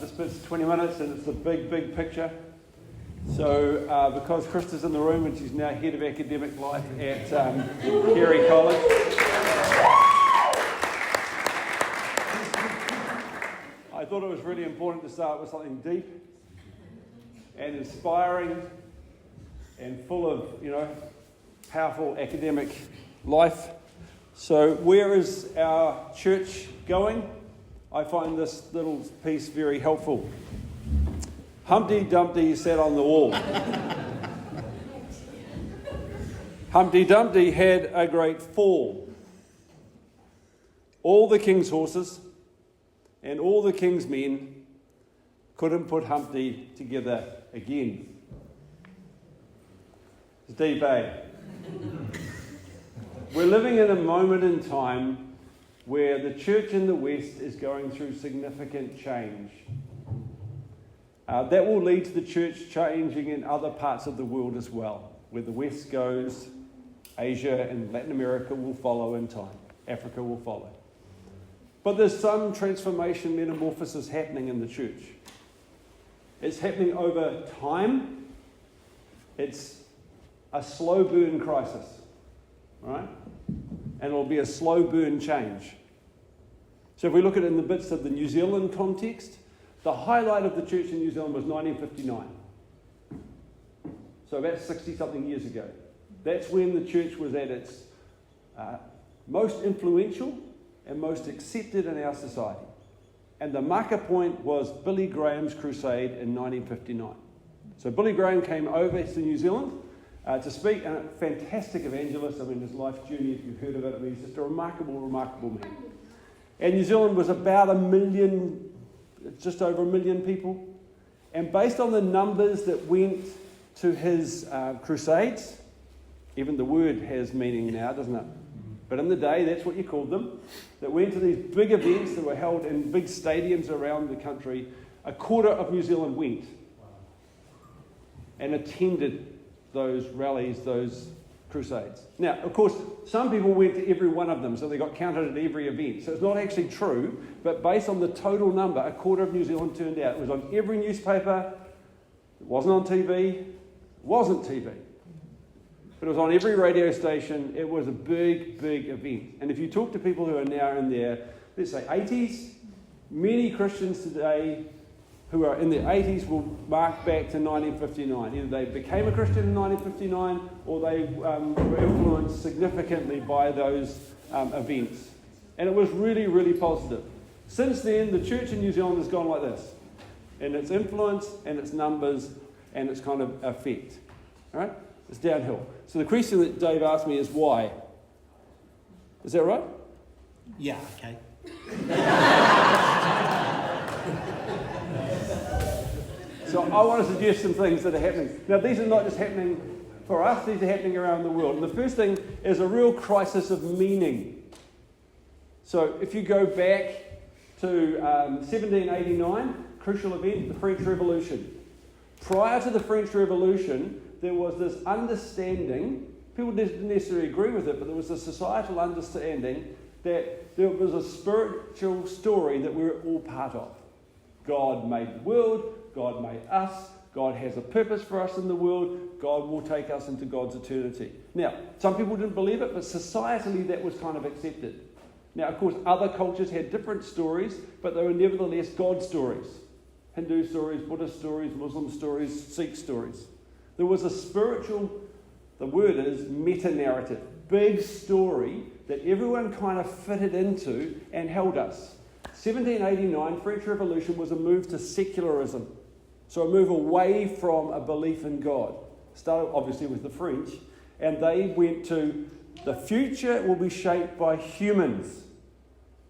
this bit's 20 minutes and it's the big picture. So because Krista's in the room and she's now head of academic life at Carey College. I thought it was really important to start with something deep and inspiring and full of, powerful academic life. So where is our church going? I find this little piece very helpful. Humpty Dumpty sat on the wall. Humpty Dumpty had a great fall. All the king's horses and all the king's men couldn't put Humpty together again. It's deep, eh? We're living in a moment in time where the church in the West is going through significant change. That will lead to the church changing in other parts of the world as well. Where the West goes, Asia and Latin America will follow in time. Africa will follow. But there's some transformation, metamorphosis happening in the church. It's happening over time. It's a slow burn crisis, right? And it'll be a slow burn change. So if we look at it in the bits of the New Zealand context, the highlight of the church in New Zealand was 1959. So about 60-something years ago. That's when the church was at its most influential and most accepted in our society. And the marker point was Billy Graham's crusade in 1959. So Billy Graham came over to New Zealand to speak, and a fantastic evangelist. I mean, his life journey, if you've heard of it, I mean, he's just a remarkable man. And New Zealand was about 1 million, just over 1 million people. And based on the numbers that went to his crusades, even the word has meaning now, doesn't it? But in the day, that's what you called them, that went to these big events that were held in big stadiums around the country. A quarter of New Zealand went and attended those rallies, those crusades. Now, of course, some people went to every one of them, so they got counted at every event. So it's not actually true, but based on the total number, a quarter of New Zealand turned out. It was on every newspaper, it wasn't on TV, wasn't TV. But it was on every radio station. It was a big event. And if you talk to people who are now in their, let's say, 80s, many Christians today who are in their 80s will mark back to 1959. Either they became a Christian in 1959 or they were influenced significantly by those events. And it was really positive. Since then, the church in New Zealand has gone like this, in its influence and its numbers and its kind of effect. All right? It's downhill. So the question that Dave asked me is why? Is that right? Yeah, okay. So I want to suggest some things that are happening. Now, these are not just happening for us, these are happening around the world. And the first thing is a real crisis of meaning. So if you go back to 1789, crucial event, the French Revolution. Prior to the French Revolution, there was this understanding, people didn't necessarily agree with it, but there was a societal understanding that there was a spiritual story that we were all part of. God made the world, God made us, God has a purpose for us in the world, God will take us into God's eternity. Now, some people didn't believe it, but societally that was kind of accepted. Now, of course, other cultures had different stories, but they were nevertheless God stories. Hindu stories, Buddhist stories, Muslim stories, Sikh stories. There was a spiritual, the word is meta-narrative, big story that everyone kind of fitted into and held us. 1789, French Revolution was a move to secularism. So a move away from a belief in God. Started obviously with the French, and they went to the future will be shaped by humans.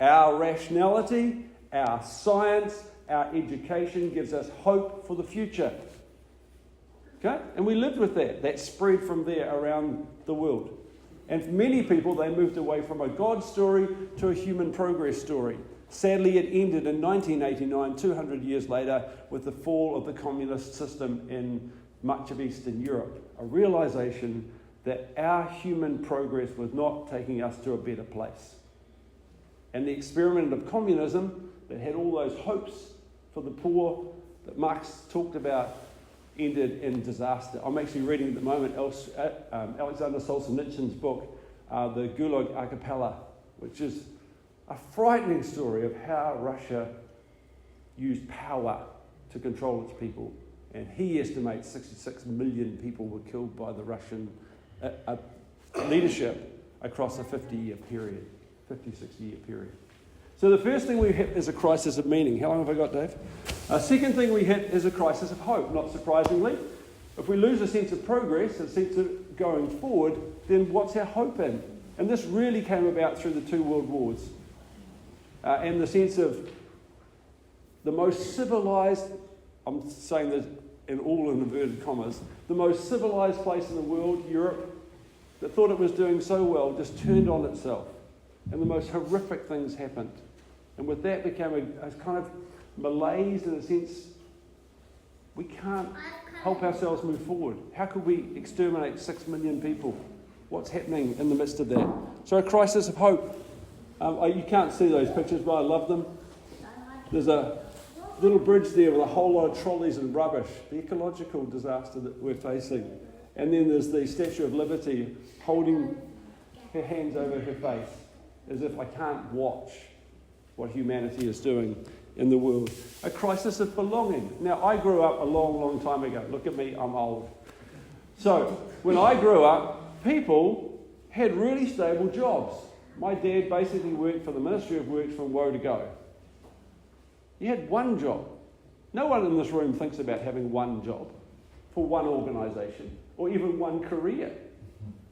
Our rationality, our science, our education gives us hope for the future. Okay? And we lived with that. That spread from there around the world. And for many people, they moved away from a God story to a human progress story. Sadly, it ended in 1989, 200 years later, with the fall of the communist system in much of Eastern Europe. A realization that our human progress was not taking us to a better place. And the experiment of communism that had all those hopes for the poor that Marx talked about ended in disaster. I'm actually reading at the moment Alexander Solzhenitsyn's book, The Gulag Archipelago, which is a frightening story of how Russia used power to control its people. And he estimates 66 million people were killed by the Russian leadership across a 50-year period, 60-year period. So the first thing we hit is a crisis of meaning. How long have I got, Dave? Second thing we hit is a crisis of hope, not surprisingly. If we lose a sense of progress, a sense of going forward, then what's our hope in? And this really came about through the two world wars. And the sense of the most civilized, I'm saying this in all inverted commas, the most civilized place in the world, Europe, that thought it was doing so well, just turned on itself. And the most horrific things happened. And with that became a kind of malaise in a sense, we can't help ourselves move forward. How could we exterminate 6 million people? What's happening in the midst of that? So a crisis of hope. You can't see those pictures, but I love them. There's a little bridge there with a whole lot of trolleys and rubbish, the ecological disaster that we're facing. And then there's the Statue of Liberty holding her hands over her face, as if I can't watch what humanity is doing in the world. A crisis of belonging. Now, I grew up a long, long time ago. Look at me, I'm old. So, when I grew up, people had really stable jobs. My dad basically worked for the Ministry of Works from woe to go. He had one job. No one in this room thinks about having one job for one organisation or even one career.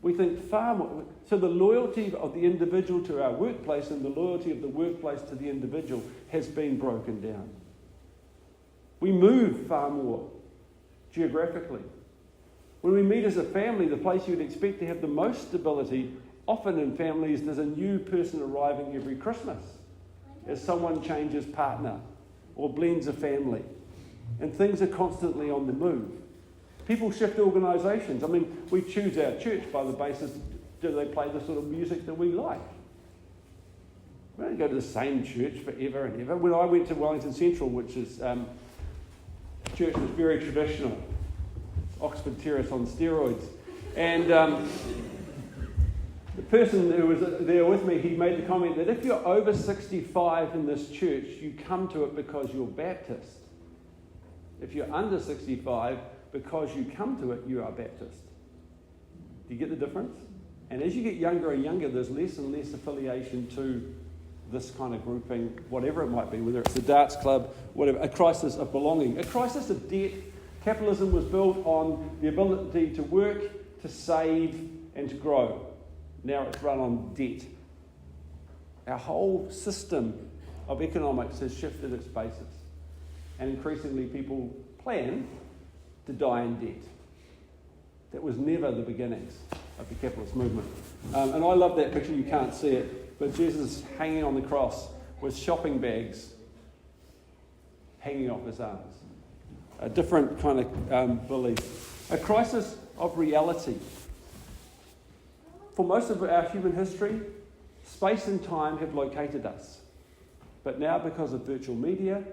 We think far more. So the loyalty of the individual to our workplace and the loyalty of the workplace to the individual has been broken down. We move far more geographically. When we meet as a family, the place you'd expect to have the most stability, often in families, there's a new person arriving every Christmas as someone changes partner or blends a family. And things are constantly on the move. People shift organisations. I mean, we choose our church by the basis, do they play the sort of music that we like? We don't go to the same church forever and ever. When I went to Wellington Central, which is church was very traditional, Oxford Terrace on steroids, and the person who was there with me, he made the comment that if you're over 65 in this church, you come to it because you're Baptist. If you're under 65, because you come to it, you are Baptist. Do you get the difference? And as you get younger and younger, there's less and less affiliation to this kind of grouping, whatever it might be, whether it's the darts club, whatever, a crisis of belonging, a crisis of debt. Capitalism was built on the ability to work, to save, and to grow. Now it's run on debt. Our whole system of economics has shifted its basis. And increasingly people plan to die in debt. That was never the beginnings of the capitalist movement. And I love that picture, you can't see it, but Jesus hanging on the cross with shopping bags hanging off his arms. A different kind of belief. A crisis of reality. For most of our human history, space and time have located us. But now, because of virtual media,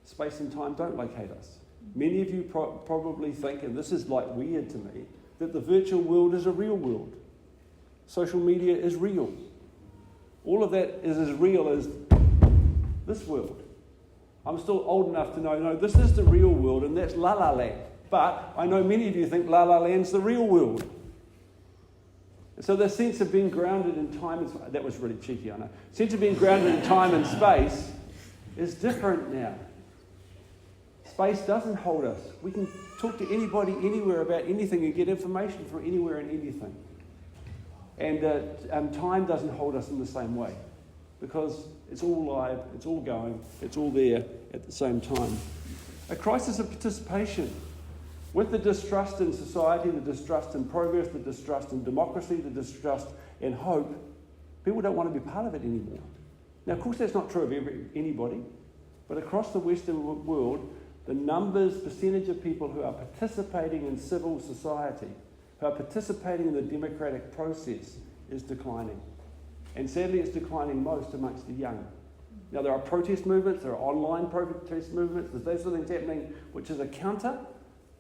space and time don't locate us. Many of you probably think, and this is like weird to me, that the virtual world is a real world. Social media is real. All of that is as real as this world. I'm still old enough to know, no, this is the real world and that's La La Land. But I know many of you think La La Land's the real world. And so the sense of being grounded in time and space, that was really cheeky, I know. Sense of being grounded in time and space is different now. Space doesn't hold us. We can talk to anybody, anywhere about anything and get information from anywhere and anything. And time doesn't hold us in the same way because it's all live, it's all going, it's all there at the same time. A crisis of participation. With the distrust in society, the distrust in progress, the distrust in democracy, the distrust in hope, people don't want to be part of it anymore. Now, of course, that's not true of anybody, but across the Western world, the percentage of people who are participating in civil society, who are participating in the democratic process, is declining. And sadly, it's declining most amongst the young. Now, there are protest movements, there are online protest movements, there's those sort of things happening, which is a counter,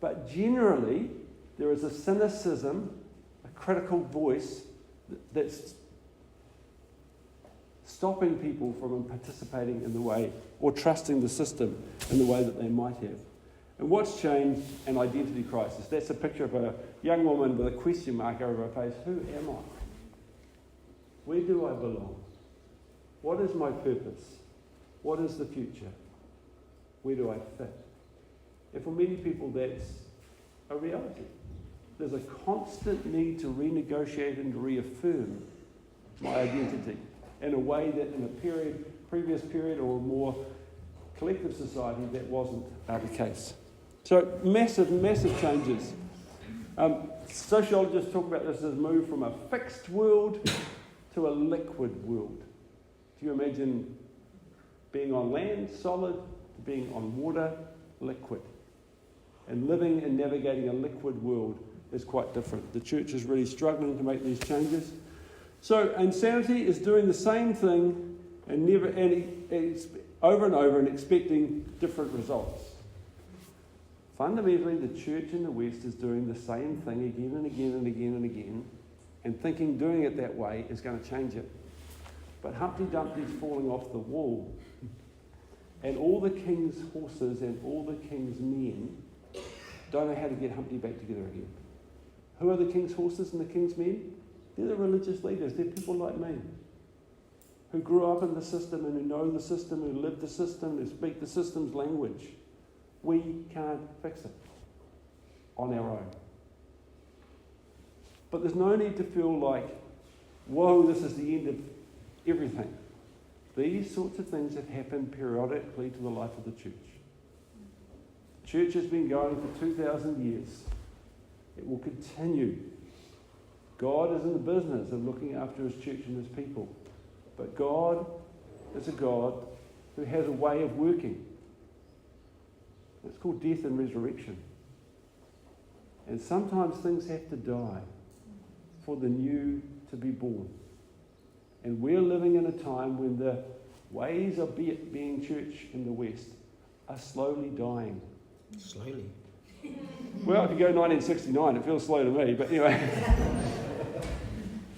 but generally, there is a cynicism, a critical voice that's stopping people from participating in the way, or trusting the system in the way that they might have. And what's changed? An identity crisis. That's a picture of a young woman with a question mark over her face. Who am I? Where do I belong? What is my purpose? What is the future? Where do I fit? And for many people, that's a reality. There's a constant need to renegotiate and to reaffirm my identity in a way that in a previous period or a more collective society, that wasn't the case. So massive, massive changes. Sociologists talk about this as a move from a fixed world to a liquid world. Do you imagine being on land, solid, to being on water, liquid? And living and navigating a liquid world is quite different. The church is really struggling to make these changes. So insanity is doing the same thing and over and over and expecting different results. Fundamentally, the church in the West is doing the same thing again and again and again and again, and thinking doing it that way is going to change it. But Humpty Dumpty's falling off the wall, and all the king's horses and all the king's men don't know how to get Humpty back together again. Who are the king's horses and the king's men? They're the religious leaders. They're people like me, who grew up in the system and who know the system, who live the system, who speak the system's language. We can't fix it on our own. But there's no need to feel like, whoa, this is the end of everything. These sorts of things have happened periodically to the life of the church. The church has been going for 2,000 years. It will continue. God is in the business of looking after his church and his people. But God is a God who has a way of working. It's called death and resurrection. And sometimes things have to die for the new to be born. And we're living in a time when the ways of being church in the West are slowly dying. Slowly? Well, if you go 1969, it feels slow to me, but anyway.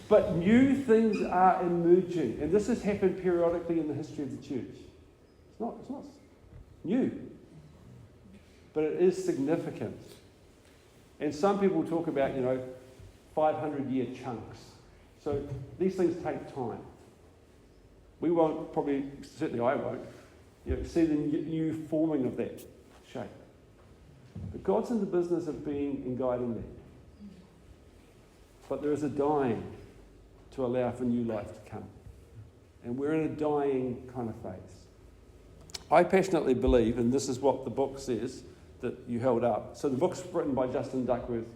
But new things are emerging, and this has happened periodically in the history of the church. It's not new, but it is significant. And some people talk about, 500-year chunks. So these things take time. We won't probably, certainly I won't, see the new forming of that shape. But God's in the business of being and guiding that. But there is a dying to allow for new life to come. And we're in a dying kind of phase. I passionately believe, and this is what the book says that you held up. So the book's written by Justin Duckworth,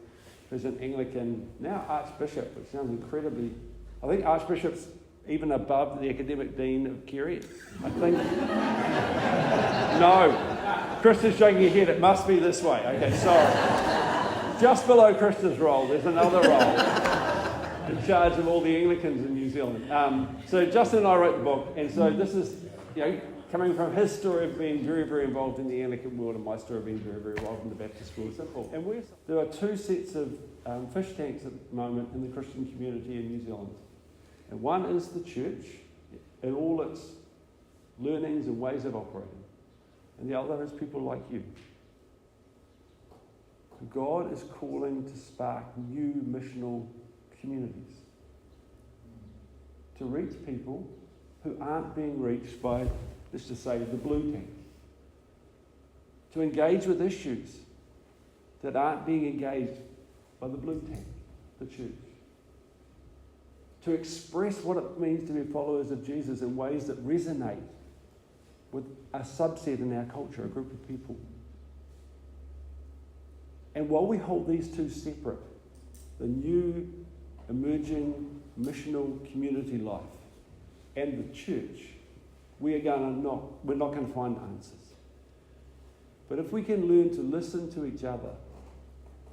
who's an Anglican, now Archbishop, which sounds incredibly... I think Archbishop's even above the academic dean of Kerry. I think... No. Chris is shaking your head. It must be this way. Okay, sorry. Just below Krista's role, there's another role in charge of all the Anglicans in New Zealand. So Justin and I wrote the book, and so this is, coming from his story of being very, very involved in the Anglican world and my story of being very, very involved in the Baptist world. Simple. And there are two sets of fish tanks at the moment in the Christian community in New Zealand. And one is the church and all its learnings and ways of operating. And the other is people like you. God is calling to spark new missional communities, to reach people who aren't being reached by, let's just say, the blue tank, to engage with issues that aren't being engaged by the blue tank, the church, to express what it means to be followers of Jesus in ways that resonate with a subset in our culture, a group of people. And while we hold these two separate, the new emerging missional community life and the church, we're not going to find answers. But if we can learn to listen to each other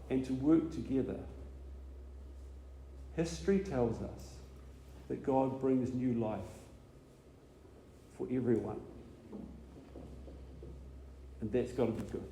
and to work together, history tells us that God brings new life for everyone. And that's got to be good.